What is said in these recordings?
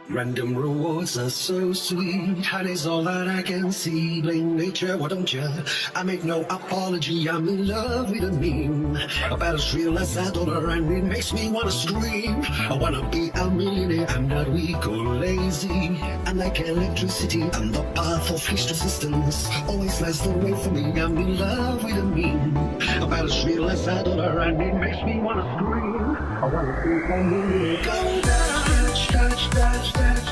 Random rewards are so sweet, and it's all that I can see. Blame nature, why don't you? I make no apology, I'm in love with a meme. About as real as a dollar, and it makes me wanna scream. I wanna be a millionaire, I'm not weak or lazy. I'm like electricity, I'm the path of least resistance. Always lies the way for me, I'm in love with a meme. About as real as a dollar, and it makes me wanna scream. I wanna be a millionaire. Go touch, touch, touch, touch.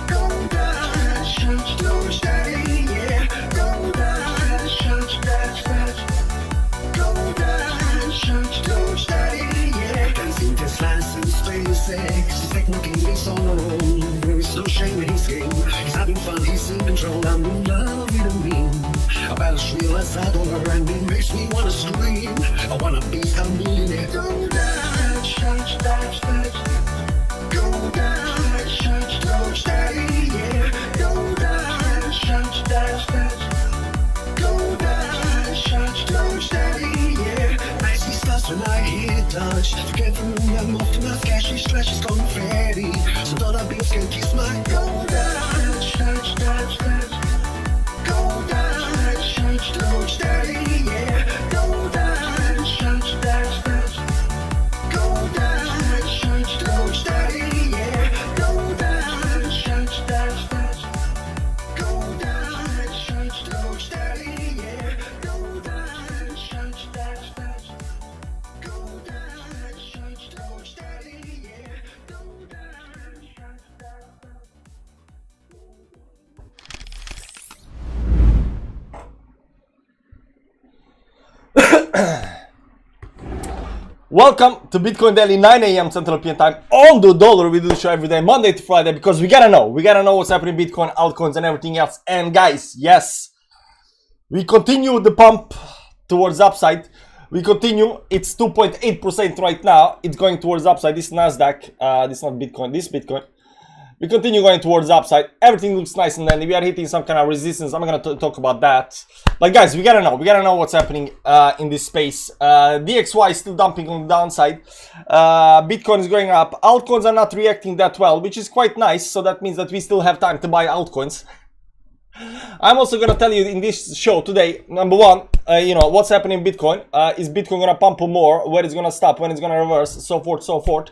Go touch, touch, touch, daddy, yeah. Go touch, touch, touch, touch. Go touch, touch, touch, daddy, yeah. Dancing Teslas and SpaceX, he's technically his own. There is no shame in his game. He's having fun, he's in control. I'm in love with a meme. About as real as a dollar, and it makes me wanna scream. I wanna be a millionaire. Go touch, touch, touch, touch. Go touch, touch, touch, daddy, yeah. Go touch, touch, touch, touch. Go touch, touch, touch, daddy, yeah. I see stars when I hit touch. Forget the moon, I'm off to my sketchy stretch, it's confetti. So dollar bills can kiss my go touch, touch, touch, touch. Go touch, touch, touch, daddy, yeah. Go touch, touch, touch, touch. Go touch, touch, touch, daddy, yeah. Go touch, touch, touch, touch. Go touch, touch, touch, daddy, yeah. Go touch, touch, touch, touch. Go touch, touch, touch, daddy, yeah. Go touch, touch, touch, touch. Welcome to Bitcoin Daily, 9 a.m. Central European Time on the dollar. We do the show every day, Monday to Friday, because we gotta know what's happening in Bitcoin, altcoins, and everything else. And guys, yes, we continue the pump towards upside. We continue. It's 2.8% right now. It's going towards upside. This Nasdaq, this is not Bitcoin, this Bitcoin. We continue going towards upside. Everything looks nice, and then we are hitting some kind of resistance. I'm gonna talk about that. But guys, we gotta know what's happening in this space. DXY is still dumping on the downside. Bitcoin is going up. Altcoins are not reacting that well, which is quite nice. So that means that we still have time to buy altcoins. I'm also gonna tell you in this show today, number one, what's happening in Bitcoin. Is Bitcoin gonna pump more? Where it's gonna stop? When it's gonna reverse? So forth, so forth.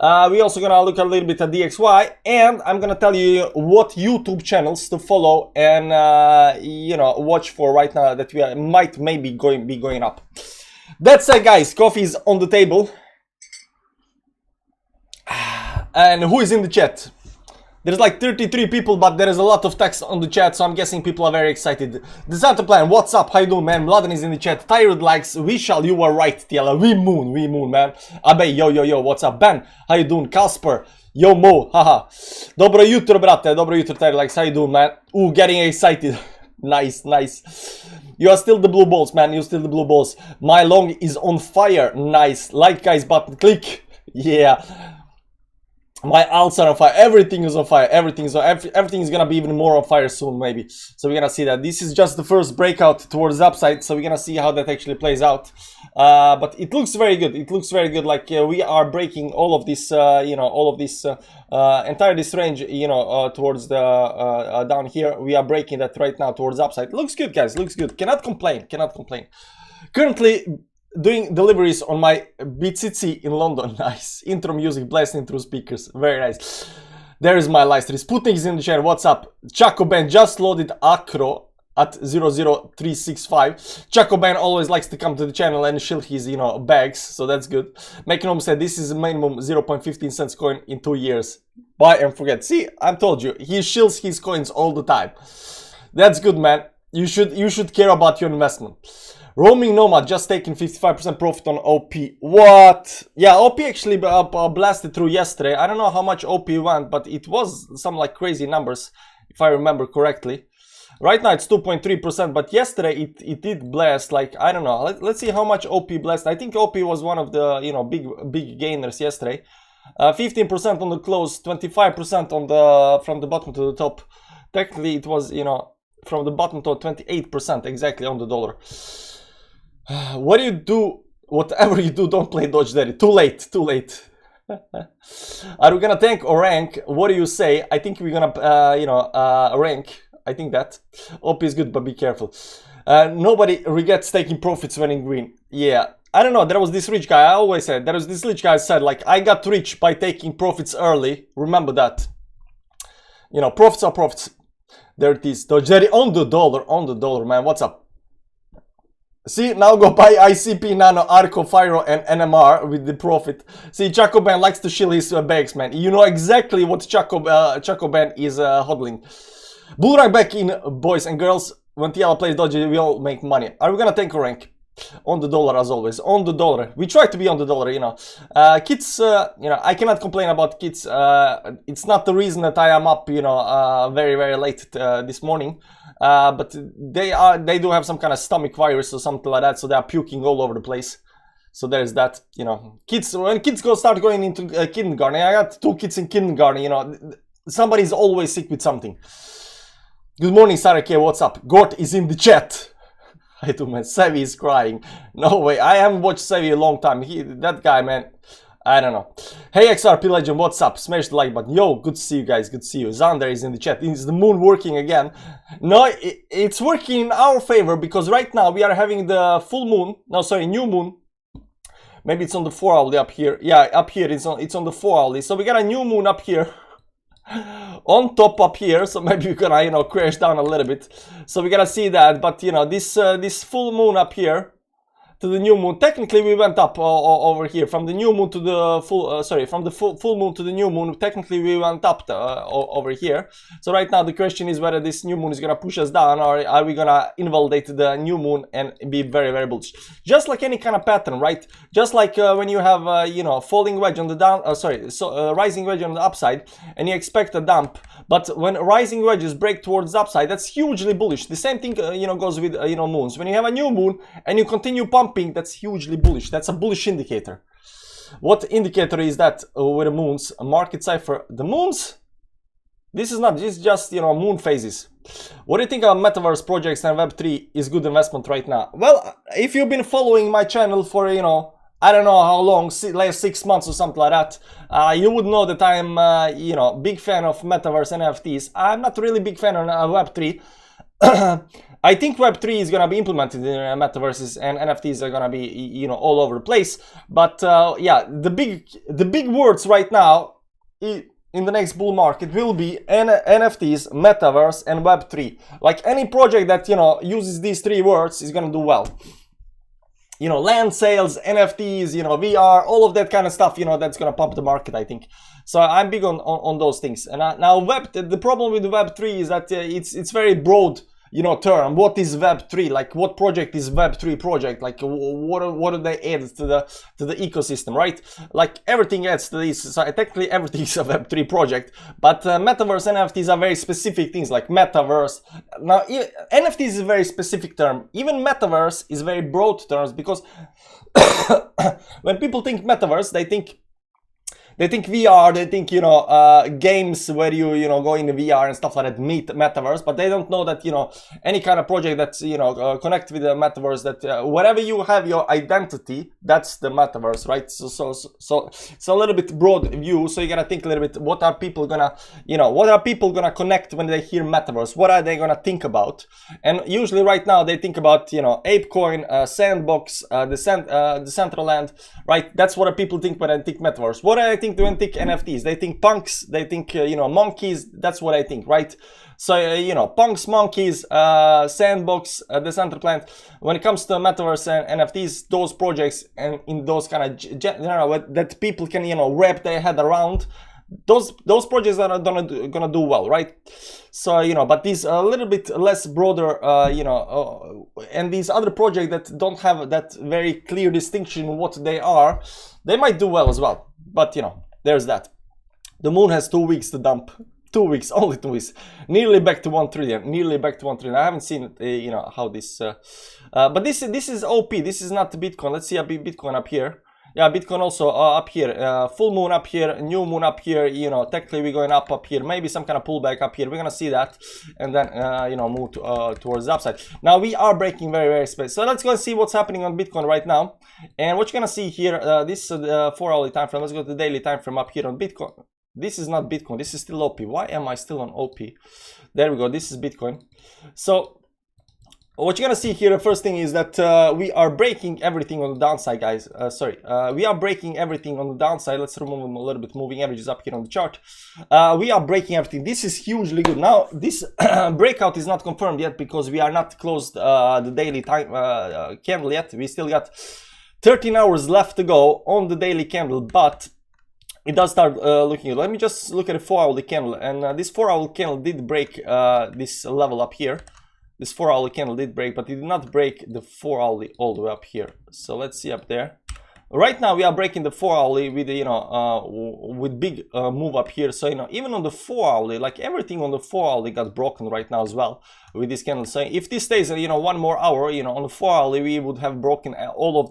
We also gonna look a little bit at DXY, and I'm gonna tell you what YouTube channels to follow and watch for right now that we might maybe be going up. That said, guys, coffee is on the table. And who is in the chat? There's like 33 people, but there is a lot of text on the chat, so I'm guessing people are very excited. The Santa Plan, what's up? How you doing, man? Mladen is in the chat. Tired likes, Vishal, you were right, Tiela. We moon, man. Abe, yo, what's up? Ben, how you doing? Casper, yo, Mo, haha. Dobro jutro, brate. Dobro jutro, Tired likes. How you doing, man? Ooh, getting excited. Nice. You are still the blue balls, man. You're still the blue balls. My long is on fire. Nice. Like, guys, button, click. Yeah. My alts are on fire. Everything is on fire. Everything is gonna be even more on fire soon, maybe. So we're gonna see that. This is just the first breakout towards the upside. So we're gonna see how that actually plays out. But it looks very good. It looks very good. Like we are breaking all of this, entire this range, towards the down here. We are breaking that right now towards upside. Looks good, guys. Looks good. Cannot complain. Currently doing deliveries on my BCC in London. Nice. Intro music blasting through speakers. Very nice. There is my live stream. Sputnik is in the chat. What's up? Chaco Ben just loaded Acro at 00365. Chaco Ben always likes to come to the channel and shield his, bags. So that's good. Mechanom said this is minimum 0.15 cents coin in 2 years. Buy and forget. See, I told you. He shields his coins all the time. That's good, man. You should care about your investment. Roaming Nomad just taking 55% profit on OP. What? Yeah, OP actually blasted through yesterday. I don't know how much OP went, but it was some like crazy numbers, if I remember correctly. Right now it's 2.3%, but yesterday it did blast, like, I don't know. Let's see how much OP blasted. I think OP was one of the, big gainers yesterday. 15% on the close, 25% on the from the bottom to the top. Technically it was, from the bottom to 28% exactly on the dollar. What do you do? Whatever you do, don't play Dodge Daddy. Too late. Are we gonna tank or rank? What do you say? I think we're gonna, rank. I think that. OP is good, but be careful. Nobody regrets taking profits when in green. Yeah, I don't know. There was this rich guy. I always said there was this rich guy said like I got rich by taking profits early. Remember that. You know, profits are profits. There it is. Jerry on the dollar, man. What's up? See, now go buy ICP, Nano, Arco, Fyro, and NMR with the profit. See, Chaco Ben likes to shill his bags, man. You know exactly what Chaco Ben is hodling. Bullrun back in, boys and girls. When TL plays Dodgy, we all make money. Are we gonna tank or rank? On the dollar as always. On the dollar. We try to be on the dollar, you know. Kids, you know, I cannot complain about kids. It's not the reason that I am up, you know, very, very late this morning. But they do have some kind of stomach virus or something like that, so they are puking all over the place. So there's that, you know. Kids, when kids start going into kindergarten, I got 2 kids in kindergarten, you know, somebody's always sick with something. Good morning, Sarah K, what's up? Gort is in the chat. I do, man. Sevi is crying. No way, I haven't watched Sevi a long time. That guy, man, I don't know. Hey XRP Legend, what's up? Smash the like button. Yo, good to see you guys, good to see you. Xander is in the chat. Is the moon working again? No, it's working in our favor because right now we are having the full moon. No, sorry, new moon. Maybe it's on the 4 hourly up here. Yeah, up here it's on the 4 hourly. So we got a new moon up here. On top up here, so maybe we're gonna, you know, crash down a little bit. So we gotta see that, but you know, this full moon up here to the new moon, technically we went up over here from the new moon to the full from the full moon to the new moon. Technically we went up over here. So right now the question is whether this new moon is gonna push us down, or are we gonna invalidate the new moon and be very, very bullish, just like any kind of pattern, right? Just like when you have you know, falling wedge on the down, rising wedge on the upside, and you expect a dump. But when rising wedges break towards the upside, that's hugely bullish. The same thing, you know, goes with you know, moons. When you have a new moon and you continue pumping, that's hugely bullish. That's a bullish indicator. What indicator is that with the moons? A market cipher. The moons. This is just, you know, moon phases. What do you think about metaverse projects and Web3 is good investment right now? Well, if you've been following my channel for, you know, I don't know how long, like 6 months or something like that, you would know that I'm, you know, big fan of metaverse and NFTs. I'm not really big fan of Web3. I think Web3 is gonna be implemented in metaverses and NFTs are gonna be, you know, all over the place. But yeah, the big words right now in the next bull market will be NFTs, metaverse, and Web3. Like any project that, you know, uses these 3 words is gonna do well. You know, land sales, NFTs, you know, VR, all of that kind of stuff, you know, that's gonna pump the market, I think. So I'm big on those things. And now the problem with Web3 is that it's very broad, you know, term. What is Web3? Like, what project is Web3 project? Like, what do they add to the ecosystem, right? Like, everything adds to this. So technically, everything is a Web3 project. But metaverse and NFTs are very specific things, like metaverse. Now, NFTs is a very specific term. Even metaverse is very broad terms because when people think metaverse, they think VR, they think, you know, games where you know, go in the VR and stuff like that, meet metaverse, but they don't know that, you know, any kind of project that's, you know, connect with the metaverse, that wherever you have your identity, that's the metaverse, right? So it's a little bit broad view, so you gotta think a little bit, what are people gonna, you know, what are people gonna connect when they hear metaverse? What are they gonna think about? And usually right now they think about, you know, ApeCoin, Sandbox, the Decentraland, right? That's what people think when they think metaverse. What I think when they think NFTs, they think punks, they think, you know, monkeys. That's what I think, right? So, you know, punks, monkeys, Sandbox, Decentraland. When it comes to metaverse and NFTs, those projects and in those kind of, you know, that people can, you know, wrap their head around, those projects are gonna do well, right? So, you know, but these a little bit less broader, you know, and these other projects that don't have that very clear distinction what they are, they might do well as well. But, you know, there's that. The moon has 2 weeks to dump. 2 weeks, only 2 weeks. Nearly back to 1 trillion. Nearly back to 1 trillion. I haven't seen, you know, how this... but this is OP. This is not Bitcoin. Let's see a Bitcoin up here. Yeah, Bitcoin also up here, full moon up here, new moon up here, you know, technically we're going up here, maybe some kind of pullback up here, we're gonna see that, and then, you know, move towards the upside. Now we are breaking very, very space, so let's go and see what's happening on Bitcoin right now. And what you're gonna see here, this is the 4-hourly time frame. Let's go to the daily time frame up here on Bitcoin. This is not Bitcoin, this is still OP. Why am I still on OP? There we go, this is Bitcoin. So what you're gonna see here, the first thing is that we are breaking everything on the downside, guys. We are breaking everything on the downside. Let's remove them a little bit, moving averages up here on the chart. We are breaking everything. This is hugely good. Now, this breakout is not confirmed yet because we are not closed the daily time candle yet. We still got 13 hours left to go on the daily candle, but it does start looking good. Let me just look at a 4-hourly candle, and this 4-hourly candle did break this level up here. This 4-hourly candle did break, but it did not break the 4-hourly all the way up here. So let's see up there. Right now we are breaking the 4-hourly with, you know, with big move up here. So, you know, even on the 4-hourly, like everything on the 4-hourly got broken right now as well with this candle. So if this stays, you know, one more hour, you know, on the 4-hourly, we would have broken all of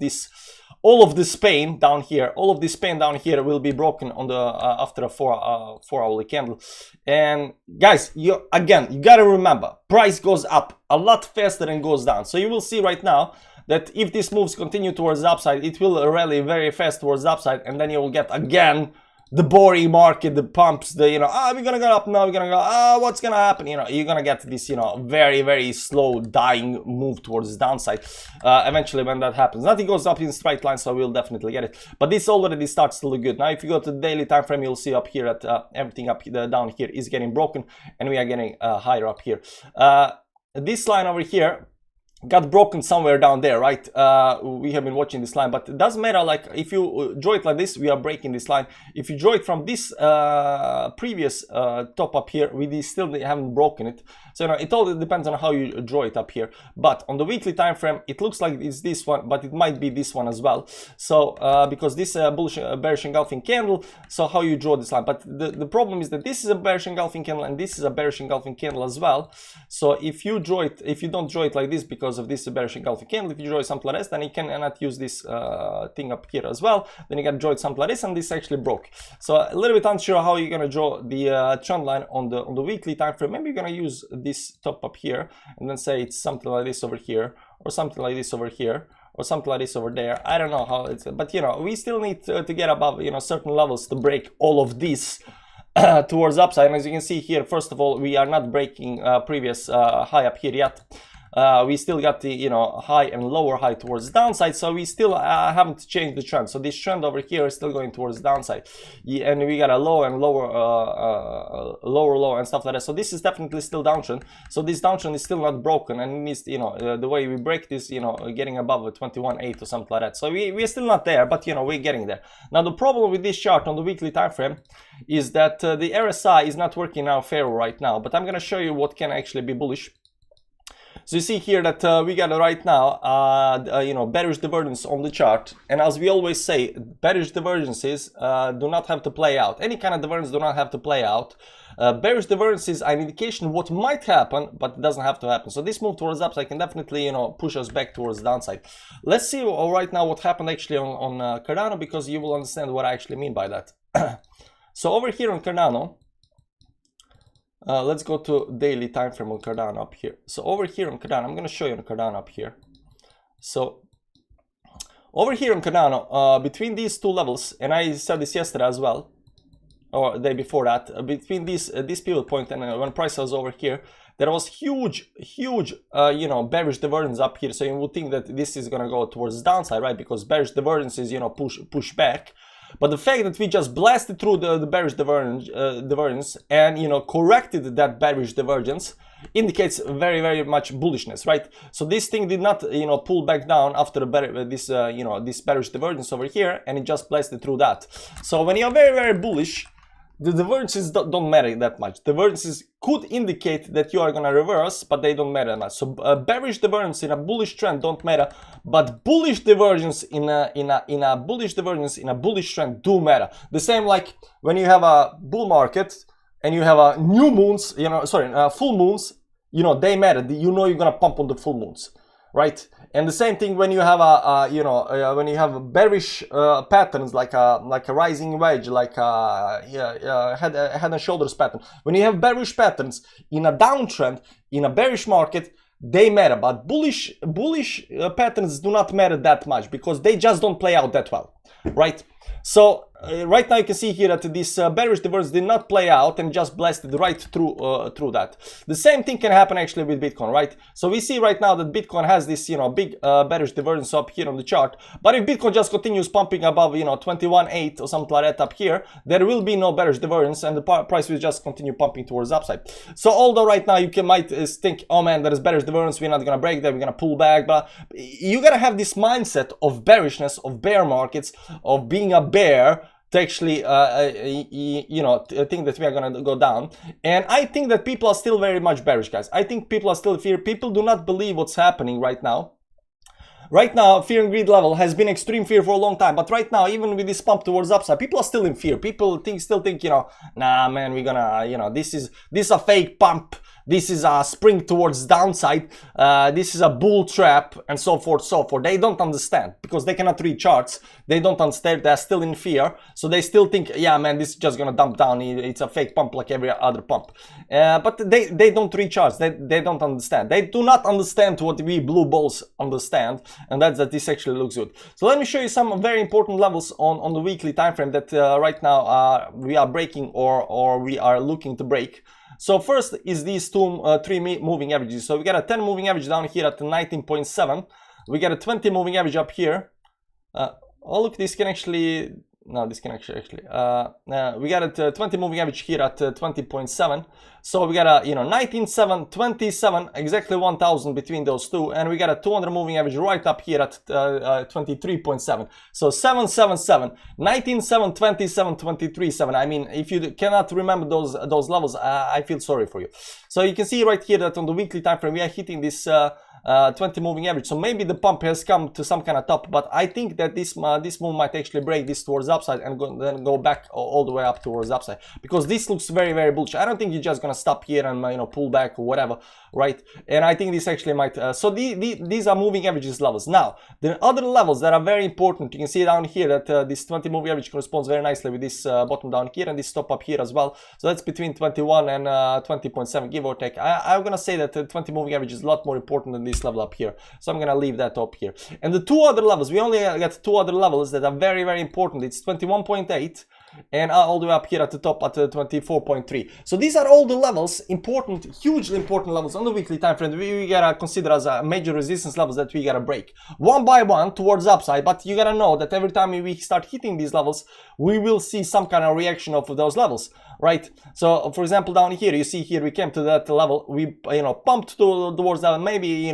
this pain down here. All of this pain down here will be broken on the after a 4-hourly candle. And guys, you gotta remember, price goes up a lot faster than goes down. So you will see right now that if this moves continue towards the upside, it will rally very fast towards the upside, and then you will get again the boring market, the pumps, the, you know, we're gonna go up now, we're gonna go, what's gonna happen, you know, you're gonna get this, you know, very, very slow dying move towards the downside eventually when that happens. Nothing goes up in straight line, so we'll definitely get it, but this already starts to look good. Now if you go to the daily time frame, you'll see up here that everything up here, down here is getting broken, and we are getting higher up here. This line over here got broken somewhere down there, right? We have been watching this line, but it doesn't matter. Like if you draw it like this, we are breaking this line. If you draw it from this previous top up here, we still haven't broken it. So, you know, it all depends on how you draw it up here. But on the weekly time frame, it looks like it's this one, but it might be this one as well. So because this bullish bearish engulfing candle, so how you draw this line? But the problem is that this is a bearish engulfing candle and this is a bearish engulfing candle as well. So if you draw it, if you don't draw it like this because of this bearish engulfing candle, if you draw it something like this, then you cannot use this thing up here as well. Then you can draw it something like this, and this actually broke. So a little bit unsure how you're gonna draw the trend line on the weekly time frame. Maybe you're gonna use this top up here and then say it's something like this over here, or something like this over here, or something like this over there. I don't know how it's, but you know, we still need to get above, you know, certain levels to break all of this towards upside. And as you can see here, first of all, we are not breaking previous high up here yet. We still got the, you know, high and lower high towards the downside, so we still haven't changed the trend. So this trend over here is still going towards the downside, and we got a low and lower lower low and stuff like that. So this is definitely still downtrend. So this downtrend is still not broken, and it needs, you know, the way we break this, you know, getting above a 21.8 or something like that. So we're still not there, but you know, we're getting there. Now the problem with this chart on the weekly time frame is that the RSI is not working in our favor right now, but I'm gonna show you what can actually be bullish. So you see here that we got right now, you know, bearish divergence on the chart. And as we always say, bearish divergences do not have to play out. Any kind of divergence do not have to play out. Bearish divergences are an indication of what might happen, but it doesn't have to happen. So this move towards the upside can definitely, you know, push us back towards the downside. Let's see right now what happened actually on Cardano, because you will understand what I actually mean by that. So over here on Cardano, let's go to daily time frame on Cardano up here. So over here on Cardano, I'm going to show you on Cardano up here. So over here on Cardano, between these two levels, and I said this yesterday as well, or the day before that, between this pivot point and when price was over here, there was huge, you know, bearish divergence up here. So you would think that this is going to go towards the downside, right? Because bearish divergence is, you know, push back. But the fact that we just blasted through the bearish divergence and, you know, corrected that bearish divergence indicates very, very much bullishness, right? So this thing did not, you know, pull back down after this, you know, this bearish divergence over here, and it just blasted through that. So when you're very, very bullish, the divergences don't matter that much. Divergences could indicate that you are going to reverse, but they don't matter that much. So bearish divergence in a bullish trend don't matter, but bullish divergence in a bullish trend do matter. The same like when you have a bull market and you have a new moons, you know, sorry, full moons, you know, they matter. You know you're going to pump on the full moons, right? And the same thing when you have when you have bearish patterns like a rising wedge, like a head and shoulders pattern. When you have bearish patterns in a downtrend, in a bearish market, they matter. But bullish patterns do not matter that much because they just don't play out that well, right? So right now you can see here that this bearish divergence did not play out and just blasted right through that. The same thing can happen actually with Bitcoin, right? So we see right now that Bitcoin has this big bearish divergence up here on the chart, but if Bitcoin just continues pumping above 21.8 or something like that up here, there will be no bearish divergence and the price will just continue pumping towards the upside. So although right now you might think, oh man, there is bearish divergence, we're not gonna break that, we're gonna pull back, but you gotta have this mindset of bearishness, of bear markets, of being a bear to actually think that we are gonna go down. And I think that people are still very much bearish, guys. I think people are still fear. People do not believe what's happening right now. Right now, fear and greed level has been extreme fear for a long time, but right now, even with this pump towards upside, people are still in fear. People still think, nah, man, we're gonna, this is a fake pump. This is a spring towards downside. This is a bull trap, and so forth, so forth. They don't understand because they cannot read charts. They don't understand. They're still in fear, so they still think, yeah, man, this is just gonna dump down. It's a fake pump like every other pump. But they don't read charts. They don't understand. They do not understand what we blue balls understand, and that's that this actually looks good. So let me show you some very important levels on the weekly time frame that right now we are breaking or we are looking to break. So first is these three moving averages. So we got a 10 moving average down here at 19.7. We got a 20 moving average up here. Oh look, this can actually, no, this can actually, we got a 20 moving average here at 20.7. So we got a 19.7, 27, exactly 1000 between those two, and we got a 200 moving average right up here at 23.7. So 777, 19.7, 27, 23.7. I mean, if you cannot remember those levels, I feel sorry for you. So you can see right here that on the weekly time frame we are hitting this 20 moving average. So maybe the pump has come to some kind of top, but I think that this move might actually break this towards upside and then go back all the way up towards upside, because this looks very, very bullish. I don't think you're just gonna stop here and pull back or whatever, right? And I think this actually might so these are moving averages levels. Now the other levels that are very important, you can see down here that this 20 moving average corresponds very nicely with this bottom down here and this top up here as well. So that's between 21 and 20.7, give or take. I'm gonna say that the 20 moving average is a lot more important than this level up here, so I'm gonna leave that up here. And the two other levels, we only got two other levels that are very, very important. It's 21.8 and all the way up here at the top at 24.3. So these are all the levels, important, hugely important levels on the weekly time frame. We gotta consider as a major resistance levels that we gotta break one by one towards upside. But you gotta know that every time we start hitting these levels, we will see some kind of reaction of those levels, right? So for example, down here, you see here we came to that level, we pumped towards that, maybe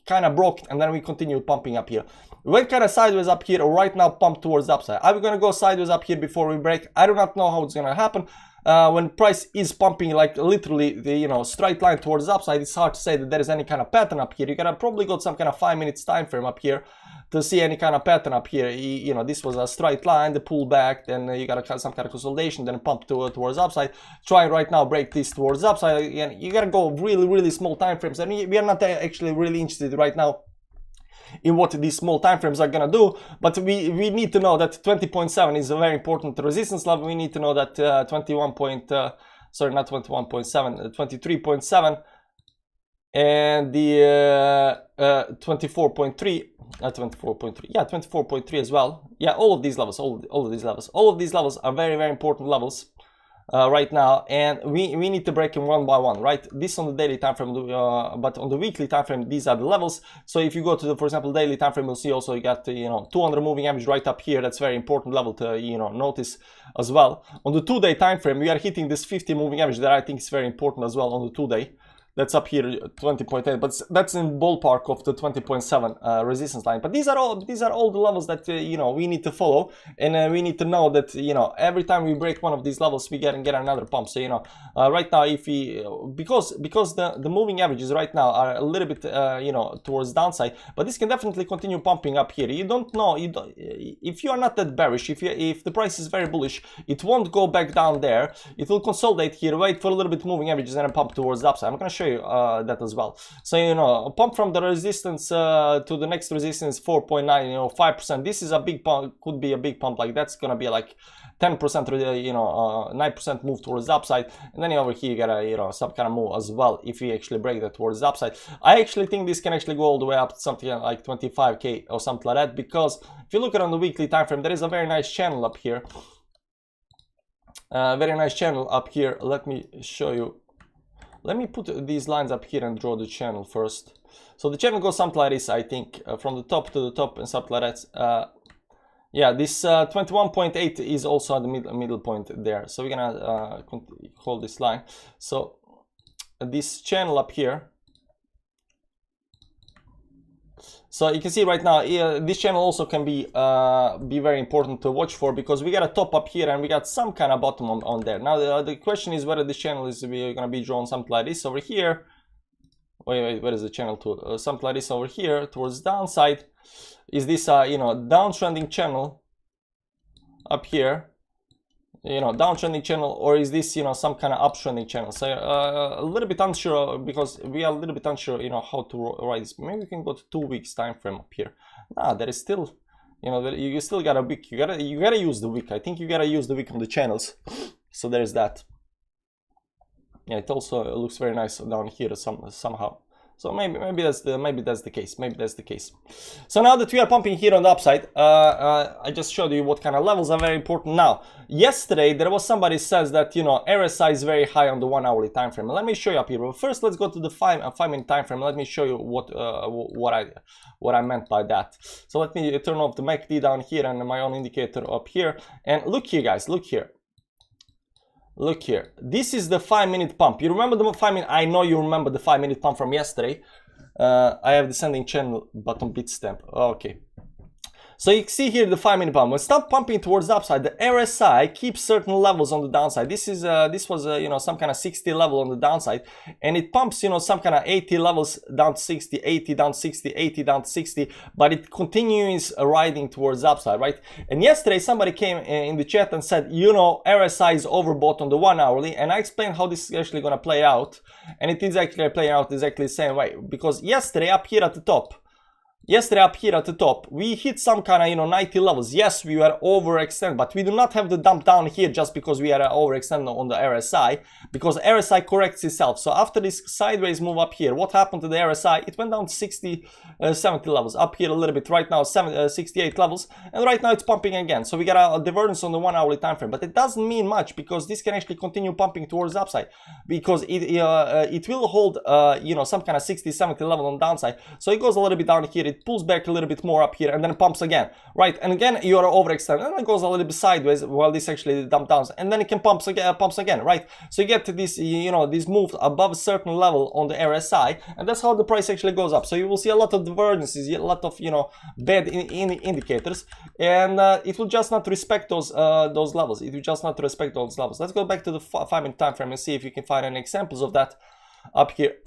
kind of broke, and then we continue pumping up here. We went kind of sideways up here, right now pump towards the upside. Are we gonna go sideways up here before we break? I do not know how it's gonna happen. When price is pumping like literally the straight line towards the upside, it's hard to say that there is any kind of pattern up here. You gotta probably got some kind of 5 minutes time frame up here to see any kind of pattern up here. This was a straight line, the pullback, then you gotta some kind of consolidation, then pump towards upside. Try right now break this towards upside again. You gotta go really, really small time frames, and we are not actually really interested right now in what these small time frames are gonna do, but we need to know that 20.7 is a very important resistance level. We need to know that 23.7 and the 24.3 yeah, 24.3 as well. Yeah, all of these levels are very, very important levels right now, and we need to break them one by one, right? This on the daily time frame, but on the weekly time frame, these are the levels. So if you go to the, for example, daily time frame, you'll see also you got 200 moving average right up here. That's very important level to notice as well. On the 2-day time frame, we are hitting this 50 moving average that I think is very important as well on the 2-day. That's up here 20.8, but that's in ballpark of the 20.7 resistance line. But these are all the levels that we need to follow, and we need to know that every time we break one of these levels, we get another pump. So right now, if we because the moving averages right now are a little bit towards downside, but this can definitely continue pumping up here. You don't know, if you are not that bearish, if the price is very bullish, it won't go back down there. It will consolidate here, wait for a little bit moving averages, and then pump towards the upside. I'm gonna show show you that as well. So, you know, pump from the resistance to the next resistance 4.9, you know, 5%. This is a big pump, could be a big pump, like that's gonna be like 10%, you know, 9% move towards the upside, and then over here you got a, you know, some kind of move as well if we actually break that towards the upside. I actually think this can actually go all the way up to something like 25k or something like that, because if you look at it on the weekly time frame, there is a very nice channel up here. Very nice channel up here. Let me show you. Let me put these lines up here and draw the channel first. So the channel goes something like this, I think, from the top to the top and something like that. Yeah, this 21.8 is also at the middle point there. So we're gonna hold this line. So this channel up here. So you can see right now, this channel also can be very important to watch for, because we got a top up here and we got some kind of bottom on there. Now the question is whether this channel is going to be drawn something like this over here. Wait, where is the channel to? Something like this over here towards the downside. Is this you know, downtrending channel up here? You know, downtrending channel, or is this, you know, some kind of uptrending channel? So a little bit unsure, because we are a little bit unsure, you know, how to write this. Maybe we can go to 2 weeks time frame up here. There is still, you know, you still got a wick. You gotta use the wick. I think you gotta use the wick on the channels. So there's that. Yeah, it also looks very nice down here somehow. So maybe that's the case. Maybe that's the case. So now that we are pumping here on the upside, I just showed you what kind of levels are very important. Now, yesterday there was somebody says that, you know, RSI is very high on the 1 hourly time frame. Let me show you up here. But first, let's go to the 5-minute time frame. Let me show you what I meant by that. So let me turn off the MACD down here and my own indicator up here. And look here, guys. Look here. Look here, this is the 5-minute pump. You remember the 5-minute? I know you remember the 5-minute pump from yesterday. I have descending channel button bitstamp. Okay. So you see here the 5-minute pump. When stop pumping towards the upside, the RSI keeps certain levels on the downside. This was you know, some kind of 60 level on the downside, and it pumps, you know, some kind of 80 levels down to 60, 80 down to 60, 80 down to 60, but it continues riding towards the upside, right? And yesterday somebody came in the chat and said, you know, RSI is overbought on the 1 hourly, and I explained how this is actually going to play out, and it is actually playing out exactly the same way, because yesterday up here at the top, we hit some kind of, you know, 90 levels. Yes, we were overextended, but we do not have the dump down here just because we are overextended on the RSI, because RSI corrects itself. So after this sideways move up here, what happened to the RSI? It went down to 60, 70 levels. Up here a little bit, right now 68 levels, and right now it's pumping again. So we got a divergence on the 1 hourly time frame, but it doesn't mean much, because this can actually continue pumping towards the upside, because it will hold you know, some kind of 60, 70 level on the downside. So it goes a little bit down here, it pulls back a little bit more up here, and then pumps again, right? And again you are overextended, and then it goes a little bit sideways while this actually dump down, and then it can pumps again, right? So you get to this, you know, this move above a certain level on the RSI, and that's how the price actually goes up. So you will see a lot of divergences, a lot of, you know, bad indicators, and it will just not respect those levels. It will just not respect those levels. Let's go back to the 5-minute time frame and see if you can find any examples of that up here.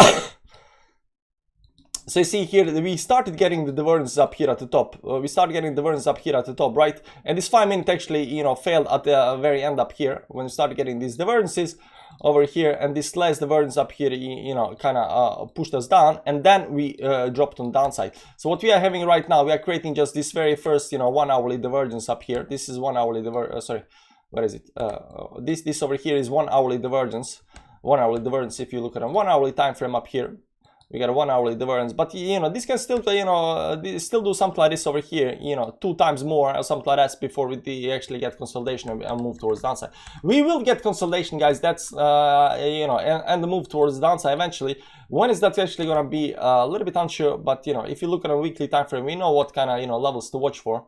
So you see here, we started getting the divergence up here at the top. Right? And this 5-minute actually, you know, failed at the very end up here when we started getting these divergences over here, and this last divergence up here, you know, kind of pushed us down, and then we dropped on the downside. So what we are having right now, we are creating just this very first, you know, 1 hourly divergence up here. This is 1 hourly divergence. Sorry, where is it? This over here is 1 hourly divergence. 1 hourly divergence. If you look at a 1 hourly time frame up here, we got a 1 hourly divergence, but you know, this can still, you know, still do something like this over here, you know, 2 times more or something like that before we actually get consolidation and move towards downside. We will get consolidation, guys. That's you know, and the move towards downside eventually. When is that actually gonna be? A little bit unsure, but you know, if you look at a weekly time frame, we know what kind of, you know, levels to watch for.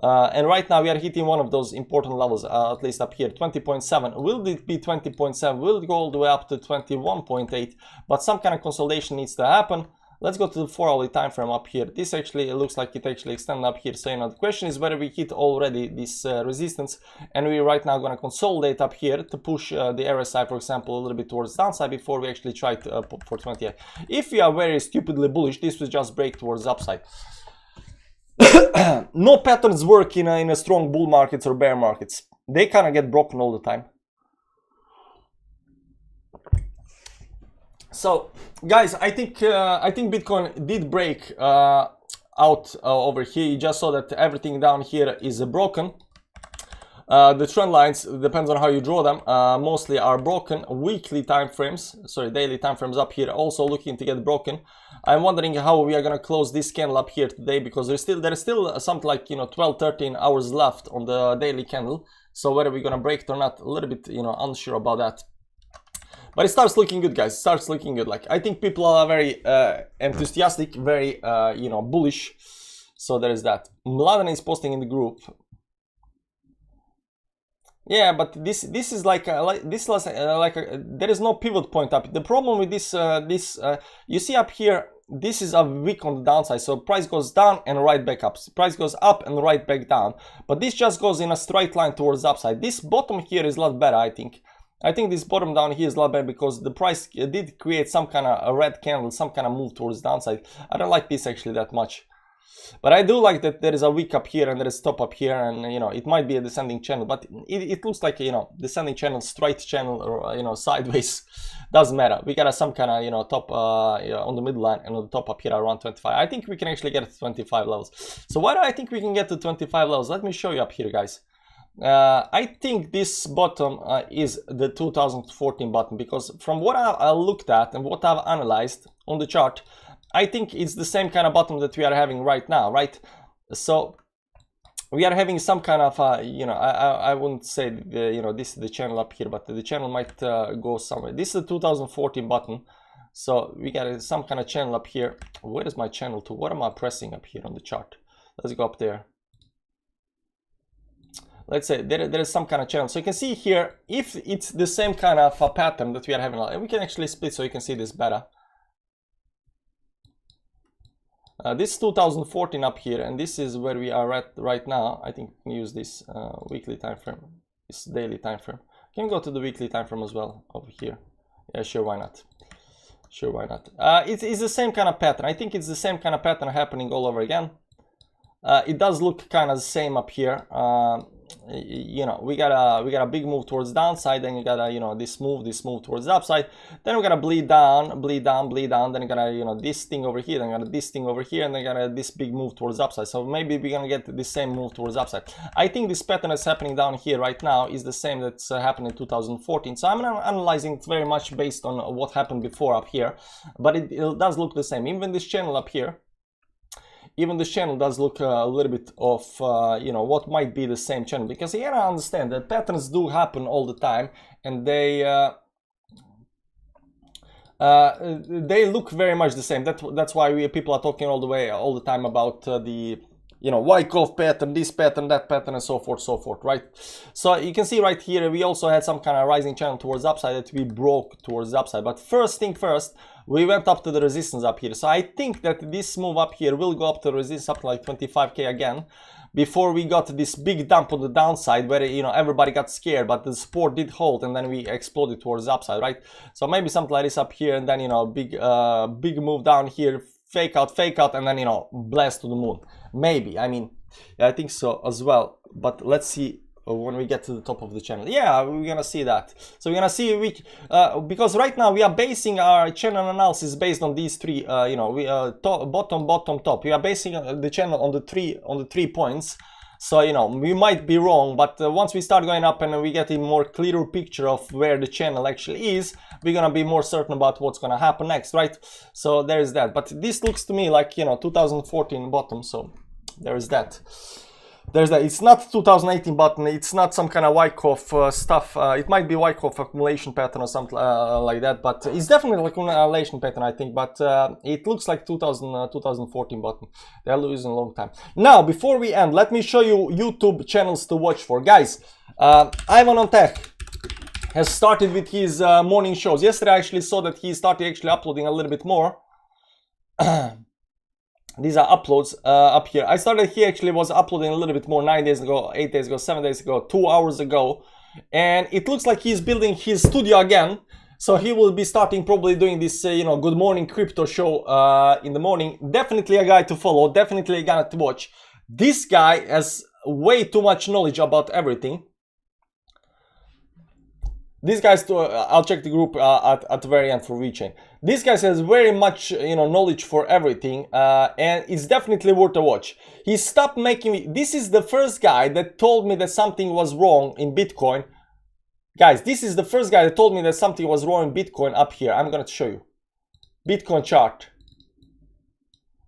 And right now we are hitting one of those important levels, at least up here, 20.7. Will it be 20.7? Will it go all the way up to 21.8? But some kind of consolidation needs to happen. Let's go to the 4-hourly time frame up here. This actually looks like it actually extended up here. So, you know, the question is whether we hit already this resistance, and we're right now going to consolidate up here to push the RSI, for example, a little bit towards downside before we actually try to for 28. If we are very stupidly bullish, this will just break towards upside. No patterns work in a strong bull markets or bear markets. They kind of get broken all the time. So guys, I think Bitcoin did break out over here. You just saw that everything down here is broken. The trend lines, depends on how you draw them, mostly are broken. Weekly time frames, sorry, daily time frames up here also looking to get broken. I'm wondering how we are gonna close this candle up here today, because there is still something like 12-13 hours left on the daily candle. So whether we're gonna break it or not, a little bit unsure about that. But it starts looking good, guys. It starts looking good. Like, I think people are very enthusiastic, very bullish. So there is that. Mladen is posting in the group. Yeah, but this is like there is no pivot point up. The problem with this you see up here, this is a wick on the downside. So price goes down and right back up. Price goes up and right back down. But this just goes in a straight line towards the upside. This bottom here is a lot better, I think. I think this bottom down here is a lot better because the price did create some kind of a red candle, some kind of move towards the downside. I don't like this actually that much. But I do like that there is a wick up here and there is top up here, and it might be a descending channel, but it looks like descending channel, straight channel, or sideways. Doesn't matter. We got some kind of top on the middle line, and on the top up here around 25. I think we can actually get to 25 levels. So why do I think we can get to 25 levels? Let me show you up here, guys. I think this bottom is the 2014 bottom, because from what I looked at and what I've analyzed on the chart, I think it's the same kind of bottom that we are having right now, right? So we are having some kind of I wouldn't say this is the channel up here, but the channel might go somewhere. This is the 2014 bottom, so we got some kind of channel up here. Where is my channel to? What am I pressing up here on the chart? Let's go up there. Let's say there is some kind of channel. So you can see here, if it's the same kind of a pattern that we are having, and we can actually split so you can see this better. This is 2014 up here, and this is where we are at right now. I think we can use this weekly time frame, this daily time frame. Can we go to the weekly time frame as well over here? Yeah, sure, why not? Sure, why not? It's the same kind of pattern. I think it's the same kind of pattern happening all over again. It does look kind of the same up here. We got a big move towards downside, then you got a this move towards the upside, then we got to bleed down, then you got this thing over here, then you got this thing over here, and then you got this big move towards the upside. So maybe we're gonna get the same move towards the upside. I think this pattern that's happening down here right now is the same that's happened in 2014. So I'm analyzing it very much based on what happened before up here, but it does look the same. Even this channel up here, even the channel does look a little bit of what might be the same channel, because you gotta understand that patterns do happen all the time, and they look very much the same. That's why people are talking all the time about the Wyckoff pattern, this pattern, that pattern, and so forth, right? So you can see right here, we also had some kind of rising channel towards the upside that we broke towards the upside. But first thing first, we went up to the resistance up here. So I think that this move up here will go up to resistance up to like 25k again, before we got this big dump on the downside where everybody got scared, but the support did hold, and then we exploded towards the upside, right? So maybe something like this up here, and then big move down here, fake out, and then blast to the moon. Maybe, I mean, yeah, I think so as well. But let's see when we get to the top of the channel. Yeah, we're gonna see that. So we're gonna see because right now we are basing our channel analysis based on these three. Bottom, top. We are basing the channel on the three points. So we might be wrong, but once we start going up and we get a more clearer picture of where the channel actually is, we're gonna be more certain about what's gonna happen next, right? So there is that. But this looks to me like 2014 bottom. So there is that. There's that. It's not 2018 button. It's not some kind of Wyckoff stuff. It might be Wyckoff accumulation pattern or something like that, but it's definitely like an accumulation pattern, I think. But it looks like 2014 button. They're losing a long time. Now, before we end, let me show you YouTube channels to watch for, guys. Ivan on Tech has started with his morning shows. Yesterday, I actually saw that he started actually uploading a little bit more. These are uploads up here. I started, he actually was uploading a little bit more 9 days ago, 8 days ago, 7 days ago, 2 hours ago. And it looks like he's building his studio again. So he will be starting probably doing this, Good Morning Crypto show in the morning. Definitely a guy to follow, definitely a guy to watch. This guy has way too much knowledge about everything. These guys, I'll check the group at the very end for VeChain. This guy has very much, you know, knowledge for everything, and it's definitely worth a watch. He stopped making. This is the first guy that told me that something was wrong in Bitcoin. Guys, this is the first guy that told me that something was wrong in Bitcoin. Up here, I'm gonna show you. Bitcoin chart.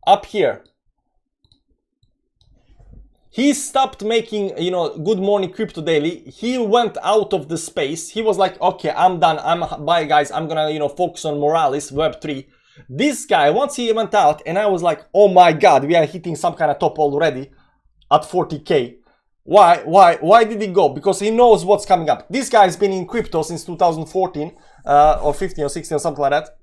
Up here. He stopped making, you know, Good Morning Crypto Daily. He went out of the space. He was like, okay, I'm done. Bye, guys. I'm gonna, you know, focus on Morales, Web3. This guy, once he went out, and I was like, oh my God, we are hitting some kind of top already at 40K. Why did he go? Because he knows what's coming up. This guy has been in crypto since 2014 or 15 or 16 or something like that.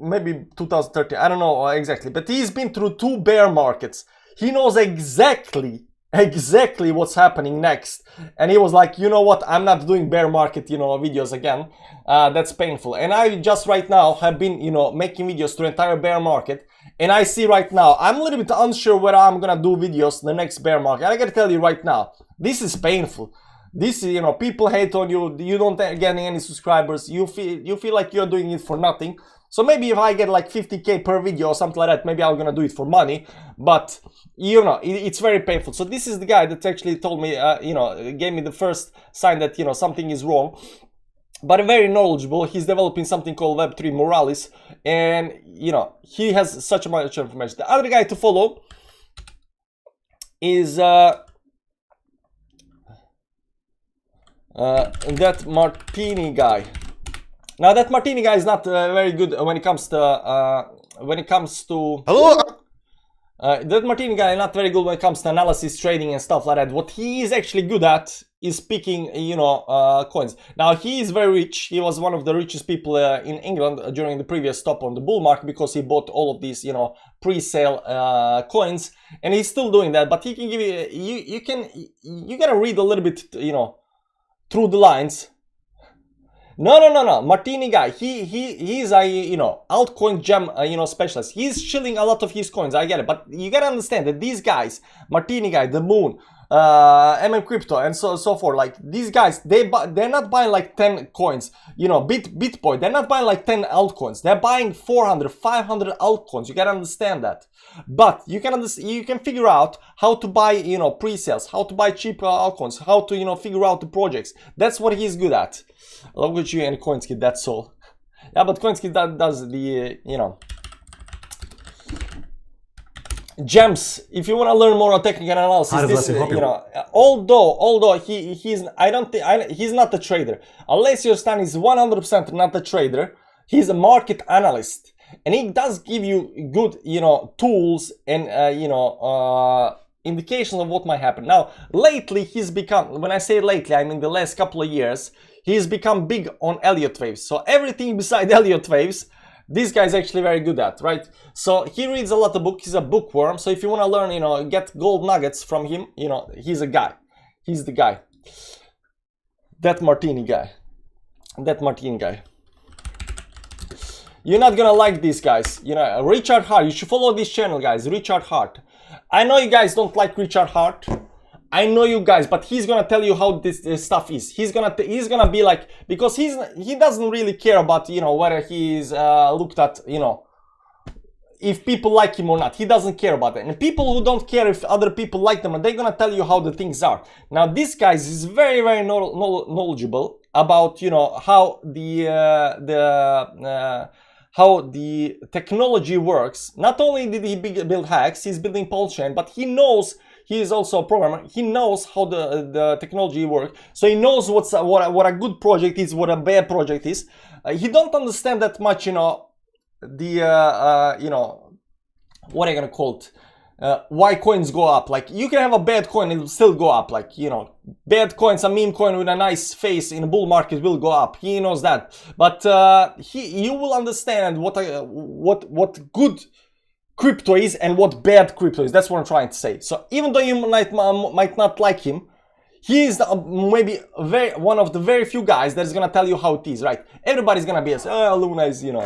Maybe 2013, I don't know exactly, but he's been through 2 bear markets. He knows exactly what's happening next, and he was like, you know what, I'm not doing bear market, you know, videos again. That's painful. And I just right now have been, you know, making videos through entire bear market, and I see right now I'm a little bit unsure whether I'm gonna do videos the next bear market. I gotta tell you right now, this is painful. This is, you know, people hate on you, you don't get any subscribers, you feel like you're doing it for nothing. So maybe if I get like 50K per video or something like that, maybe I'm gonna do it for money, but you know, it's very painful. So this is the guy that actually told me, you know, gave me the first sign that, you know, something is wrong, but very knowledgeable. He's developing something called Web3 Morales, and you know, he has such much information. The other guy to follow is that Martini guy. Now that Martini guy is not very good when it comes to Hello. that Martini guy is not very good when it comes to analysis, trading, and stuff like that. What he is actually good at is picking, you know, coins. Now he is very rich. He was one of the richest people in England during the previous stop on the bull market because he bought all of these, you know, pre-sale coins, and he's still doing that. But he can give you, you gotta read a little bit, you know, through the lines. No. Martini guy, he's a, you know, altcoin gem, you know, specialist. He's shilling a lot of his coins. I get it, but you gotta understand that these guys, Martini guy, the Moon, Crypto, and so forth, like these guys, they're not buying like 10 coins, you know, Bitboy. They're not buying like 10 altcoins. They're buying 400, 500 altcoins. You gotta understand that. But you can figure out how to buy, you know, pre-sales, how to buy cheaper altcoins, how to, you know, figure out the projects. That's what he's good at. Look at you and CoinSkid, that's all. Yeah, but CoinSkid does the, you know, gems. If you want to learn more on technical analysis, this, you know, although he's not a trader. Alessio Stan is 100% not a trader. He's a market analyst, and he does give you good, you know, tools and you know, indications of what might happen. Now, lately he's become, when I say lately, I mean the last couple of years, he's become big on Elliott waves. So everything beside Elliott waves, this guy is actually very good at, right? So he reads a lot of books. He's a bookworm. So if you want to learn, you know, get gold nuggets from him, you know, he's a guy. He's the guy. That Martini guy. That Martini guy. You're not gonna like these guys. You know, Richard Hart. You should follow this channel, guys. Richard Hart. I know you guys don't like Richard Hart. I know you guys, but he's gonna tell you how this stuff is. He's gonna be like, because he doesn't really care about, you know, whether he's looked at, you know, if people like him or not. He doesn't care about that. And people who don't care if other people like them, they're gonna tell you how the things are. Now this guy is very, very knowledgeable about, you know, how how the technology works. Not only did he build hacks, he's building Pulse Chain, but he knows. He is also a programmer. He knows how the technology works. So he knows what a good project is, what a bad project is. He don't understand that much, you know, the you know, what are you gonna call it? Why coins go up. Like, you can have a bad coin, it will still go up. Like, you know, bad coins, a meme coin with a nice face in a bull market will go up. He knows that. But you will understand what good crypto is and what bad crypto is. That's what I'm trying to say. So even though you might not like him, he is maybe one of the very few guys that is gonna tell you how it is, right? Everybody's gonna be say, oh, Luna is, you know,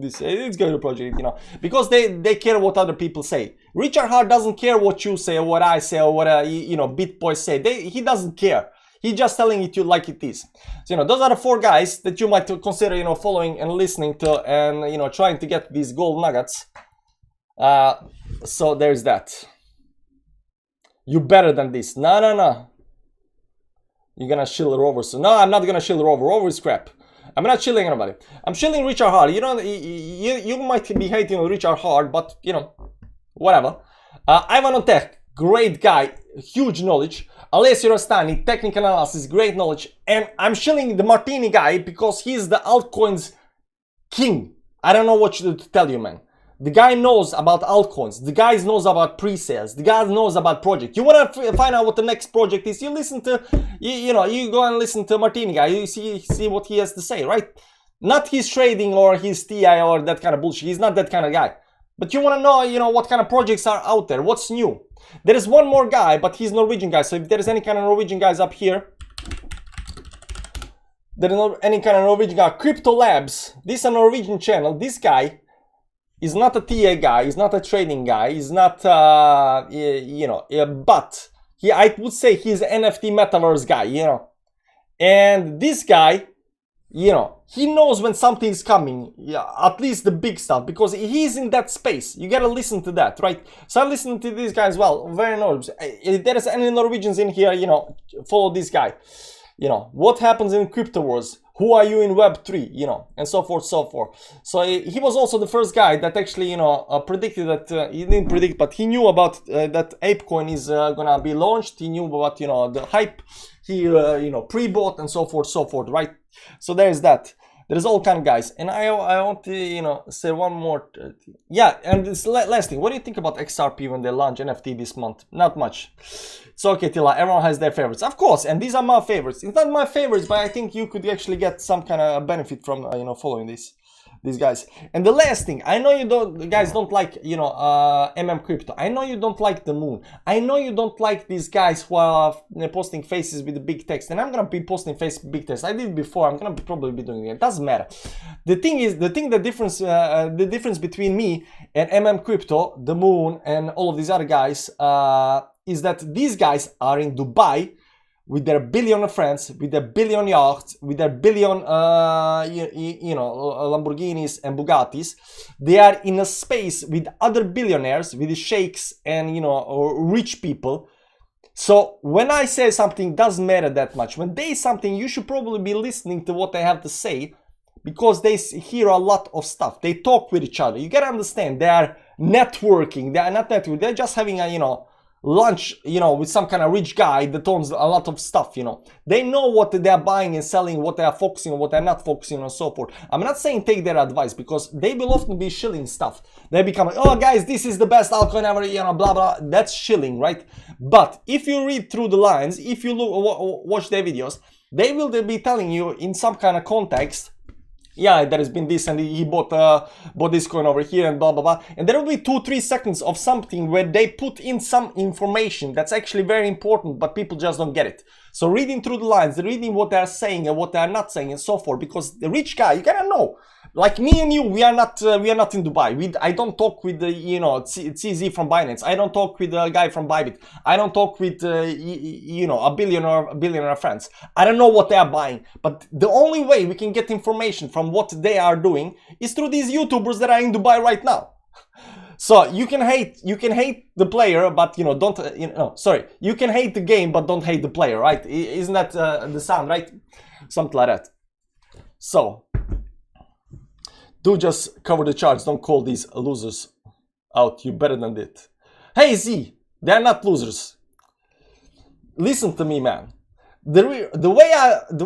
this, it's good project, you know, because they care what other people say. Richard Hart doesn't care what you say or what I say or what you know, BitBoy say. He doesn't care. He's just telling it to you like it is. So, you know, those are the 4 guys that you might consider, you know, following and listening to, and, you know, trying to get these gold nuggets. So there's that. You better than this. No. You're gonna shill Rover. So no, I'm not gonna shill Rover. Rover is crap. I'm not shilling anybody. I'm shilling Richard Hart. You know, you might be hating on Richard Hart, but, you know, whatever. Ivan Ontek, great guy, huge knowledge. Alessio Rostani, technical analysis, great knowledge. And I'm shilling the Martini guy because he's the altcoins king. I don't know what to tell you, man. The guy knows about altcoins. The guy knows about pre-sales. The guy knows about project. You want to find out what the next project is? You listen to, you know, you go and listen to Martini guy. You see what he has to say, right? Not his trading or his TI or that kind of bullshit. He's not that kind of guy. But you want to know, you know, what kind of projects are out there. What's new? There is one more guy, but he's Norwegian guy. So if there is any kind of Norwegian guys up here, there is not any kind of Norwegian guy. Crypto Labs. This is a Norwegian channel. This guy is not a TA guy, he's not a trading guy, he's not, you know, but I would say he's an NFT metaverse guy, you know. And this guy, you know, he knows when something is coming, yeah, at least the big stuff, because he's in that space. You gotta listen to that, right? So I'm listening to this guy as well, very knowledgeable. If there is any Norwegians in here, you know, follow this guy. You know, what happens in crypto wars? Who are you in Web3, you know, and so forth, so forth. So he was also the first guy that actually, you know, predicted that, he didn't predict, but he knew about that ApeCoin is gonna be launched. He knew about, you know, the hype. He, you know, pre-bought and so forth, right? So there's that. There's all kind of guys. And I want to, you know, say one more. Yeah, and this last thing. What do you think about XRP when they launch NFT this month? Not much. It's okay, Tila. Everyone has their favorites. Of course, and these are my favorites. It's not my favorites, but I think you could actually get some kind of benefit from, you know, following these guys. And the last thing, I know you guys don't like, you know, Crypto. I know you don't like the moon. I know you don't like these guys who are posting faces with the big text. And I'm gonna be posting faces with big text. I did it before. I'm gonna probably be doing it. It doesn't matter. The difference between me and Crypto, the moon, and all of these other guys is that these guys are in Dubai with their billion friends, with their billion yachts, with their billion, you know, Lamborghinis and Bugattis. They are in a space with other billionaires, with the sheikhs and, you know, rich people. So when I say something, doesn't matter that much. When they say something, you should probably be listening to what they have to say, because they hear a lot of stuff. They talk with each other. You gotta understand, they are networking. They are not networking. They're just having a, you know, lunch, you know, with some kind of rich guy that owns a lot of stuff, you know. They know what they're buying and selling, what they are focusing on, what they're not focusing on, and so forth. I'm not saying take their advice, because they will often be shilling stuff. They become like, oh guys, this is the best altcoin ever, you know, blah blah. That's shilling, right? But if you read through the lines, if you watch their videos, they will be telling you in some kind of context, yeah, there has been this, and he bought this coin over here, and blah blah blah. And there will be 2-3 seconds of something where they put in some information that's actually very important, but people just don't get it. So reading through the lines, reading what they are saying and what they are not saying, and so forth. Because the rich guy, you gotta know, like me and you, we are not in Dubai. I don't talk with the, you know, CZ from Binance. I don't talk with the guy from Bybit. I don't talk with you know, a billionaire friends. I don't know what they are buying. But the only way we can get information from what they are doing is through these YouTubers that are in Dubai right now. So you can hate the player, but, you know, don't, you know, sorry, you can hate the game, but don't hate the player, right? Isn't that the sound, right? Something like that. So do just cover the charts. Don't call these losers out. You better than that. Hey Z, they're not losers. Listen to me, man. The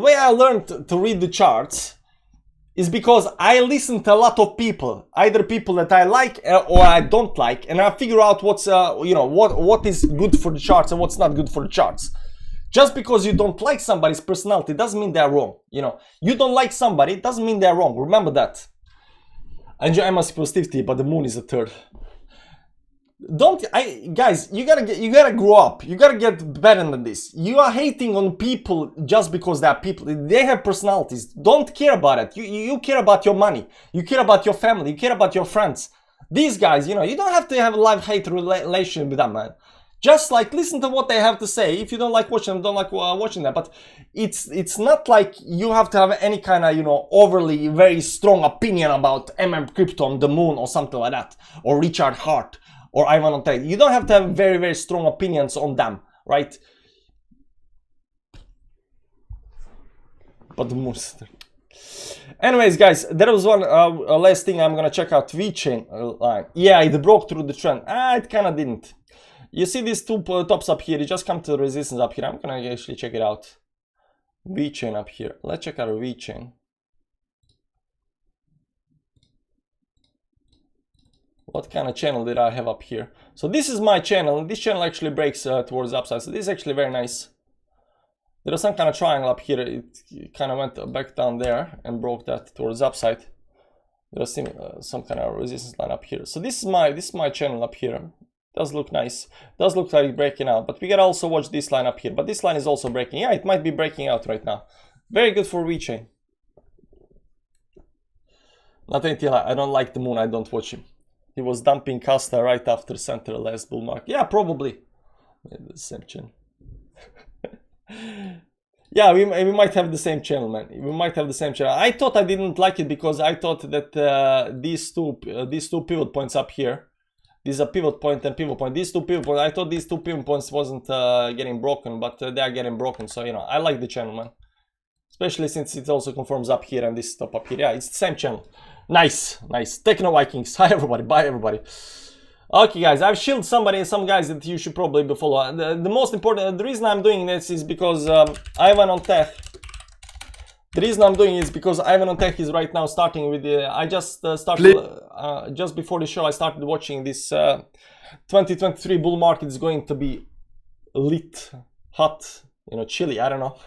way I learned to read the charts is because I listen to a lot of people, either people that I like or I don't like, and I figure out what's you know, what is good for the charts and what's not good for the charts. Just because you don't like somebody's personality doesn't mean they're wrong. You know, you don't like somebody doesn't mean they're wrong. Remember that. I enjoy Emma's positivity, but the moon is a third. Guys, you gotta grow up. You gotta get better than this. You are hating on people just because they are people. They have personalities. Don't care about it. You care about your money. You care about your family. You care about your friends. These guys, you know, you don't have to have a love-hate relation with them, man. Just like listen to what they have to say. If you don't like watching them, don't like watching them. But it's not like you have to have any kind of, you know, overly very strong opinion about Crypto on the moon or something like that, or Richard Hart or Ivan Ontech. You don't have to have very, very strong opinions on them, right? But the most. Anyways, guys, there was one last thing I'm gonna check out. VeChain line. Yeah, it broke through the trend. It kind of didn't. You see these two tops up here, you just come to the resistance up here. I'm gonna actually check it out. VeChain up here. Let's check out a VeChain. What kind of channel did I have up here? So this is my channel, and this channel actually breaks towards the upside. So this is actually very nice. There was some kind of triangle up here. It kind of went back down there and broke that towards the upside. There was some kind of resistance line up here. So this is my channel up here. Does look nice. Does look like breaking out, but we gotta also watch this line up here. But this line is also breaking. Yeah, it might be breaking out right now. Very good for VeChain. Not until I don't like the moon, I don't watch him. He was dumping Casta right after center last bull market. Yeah, probably. The same channel. Yeah, we might have the same channel, man. We might have the same channel. I thought I didn't like it because I thought that these two pivot points up here. These are pivot point and pivot point. These two pivot points, I thought these two pivot points wasn't getting broken, but they are getting broken. So, you know, I like the channel, man. Especially since it also confirms up here and this top up here. Yeah, it's the same channel. Nice, nice. Techno Vikings. Hi, everybody. Bye, everybody. Okay, guys, I've shielded some guys that you should probably be following. The most important, the reason I'm doing this is because Ivan Ontech. The reason I'm doing it is because Ivan Ontech is right now starting with the. I just started just before the show. I started watching this 2023 bull market is going to be lit, hot, you know, chilly. I don't know,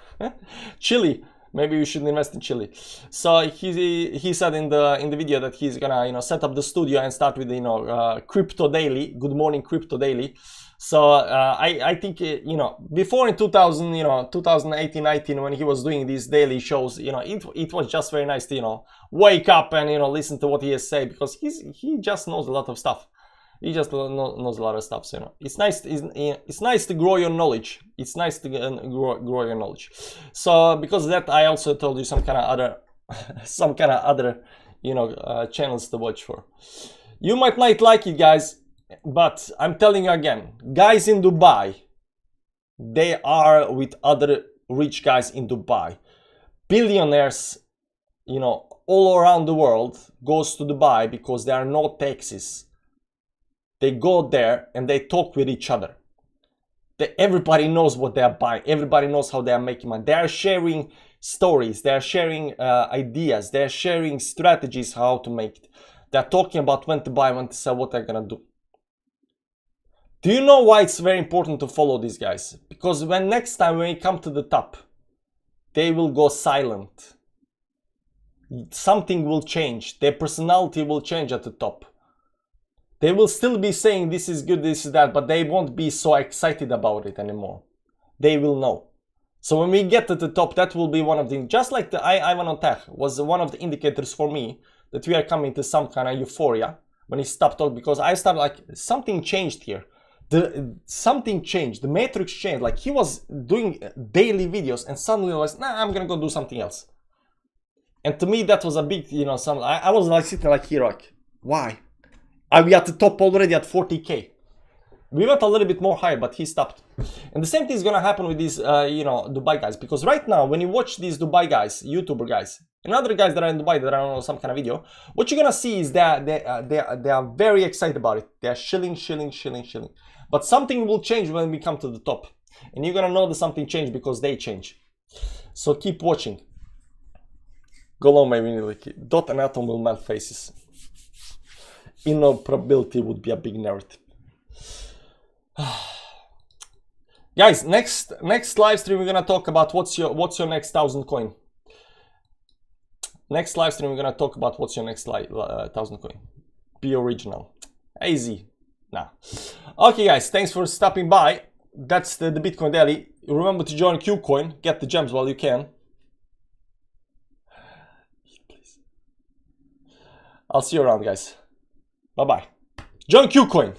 chilly. Maybe we should invest in Chile. So he said in the video that he's gonna, you know, set up the studio and start with, you know, Crypto Daily. Good morning, Crypto Daily. So I think, you know, before in 2018, 19, when he was doing these daily shows, you know, it was just very nice to, you know, wake up and, you know, listen to what he has to say, because he just knows a lot of stuff. He just knows a lot of stuff, so, you know, it's nice to grow your knowledge. It's nice to grow your knowledge. So because of that, I also told you some kind of other, you know, channels to watch for. You might not like it, guys, but I'm telling you again, guys in Dubai, they are with other rich guys in Dubai. Billionaires, you know, all around the world goes to Dubai because there are no taxes. They go there and they talk with each other. Everybody knows what they are buying. Everybody knows how they are making money. They are sharing stories. They are sharing ideas. They are sharing strategies how to make it. They are talking about when to buy, when to sell, what they're gonna do. Do you know why it's very important to follow these guys? Because next time when you come to the top, they will go silent. Something will change. Their personality will change at the top. They will still be saying this is good, this is that, but they won't be so excited about it anymore. They will know. So when we get to the top, that will be one of the, just like the Ivan Ontech was one of the indicators for me that we are coming to some kind of euphoria when he stopped talking, because I started like, something changed here. Something changed, the matrix changed. Like he was doing daily videos and suddenly I was, nah, I'm gonna go do something else. And to me, that was a big, you know, I was like sitting like here, like, why? Are we at the top already at 40K? We went a little bit more higher, but he stopped. And the same thing is gonna happen with these, you know, Dubai guys. Because right now, when you watch these Dubai guys, YouTuber guys, and other guys that are in Dubai that are on some kind of video, what you're gonna see is that they are very excited about it. They are shilling. But something will change when we come to the top. And you're gonna know that something changed because they change. So keep watching. Go long, maybe like dot and atom will melt faces. Probability would be a big narrative. Guys, next live stream we're gonna talk about what's your next 1,000 coin. Next live stream we're gonna talk about what's your next 1,000 coin. Be original. Easy. Nah. Okay, guys, thanks for stopping by. That's the Bitcoin Daily. Remember to join KuCoin. Get the gems while you can. I'll see you around, guys. Bye-bye. Join KuCoin.